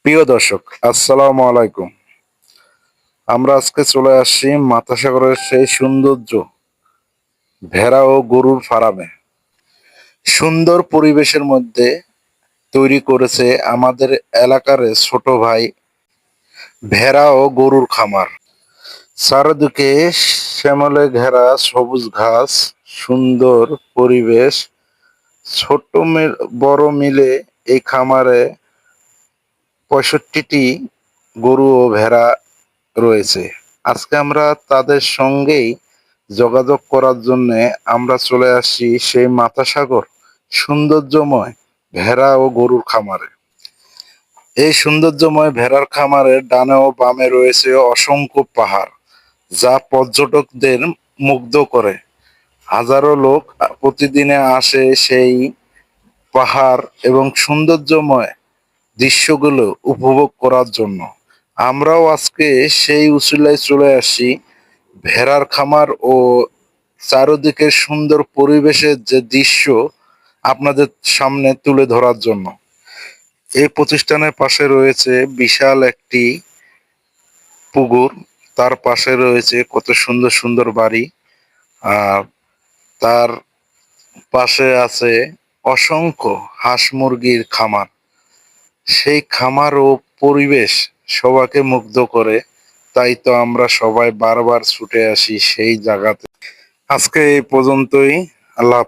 প্রিয় দর্শক, আসসালামু আলাইকুম। আমরা আজকে চলে আসছি মাথাসাগরের সেই সৌন্দর্য ভেড়া ও গরুর ফার্মে। সুন্দর পরিবেশের মধ্যে তৈরি করেছে আমাদের এলাকার ছোট ভাই ভেড়া ও গরুর খামার। চারদিকে শ্যামলে ঘেরা সবুজ ঘাস, সুন্দর পরিবেশ। বড় মিলে এই খামারে 65টি গরু ও ভেড়া রয়েছে। আজকে আমরা তাদের সঙ্গেই যোগাযোগ করার জন্য আমরা চলে আসছি সেই মাথাসাগর সৌন্দর্যময় ভেড়া ও গরুর খামারে। এই সৌন্দর্যময় ভেড়ার খামারের ডানে ও বামে রয়েছে অসংখ্য পাহাড়, যা পর্যটকদের মুগ্ধ করে। হাজারো লোক প্রতিদিনে আসে সেই পাহাড় এবং সৌন্দর্যময় দৃশ্যগুলো উপভোগ করার জন্য। আমরাও আজকে সেই উসিলায় চলে আসি ভেড়ার খামার ও চারদিকের সুন্দর পরিবেশের যে দৃশ্য আপনাদের সামনে তুলে ধরার জন্য। এই প্রতিষ্ঠানের পাশে রয়েছে বিশাল একটি পুকুর, তার পাশে রয়েছে কত সুন্দর সুন্দর বাড়ি, আর তার পাশে আছে অসংখ্য হাঁস মুরগির খামার। সেই খামার ও পরিবেশ সবাইকে মুগ্ধ করে, তাই তো আমরা সবাই বারবার ছুটে আসি সেই জায়গাতে। আজকে এই পর্যন্তই। আল্লাহ হাফেজ।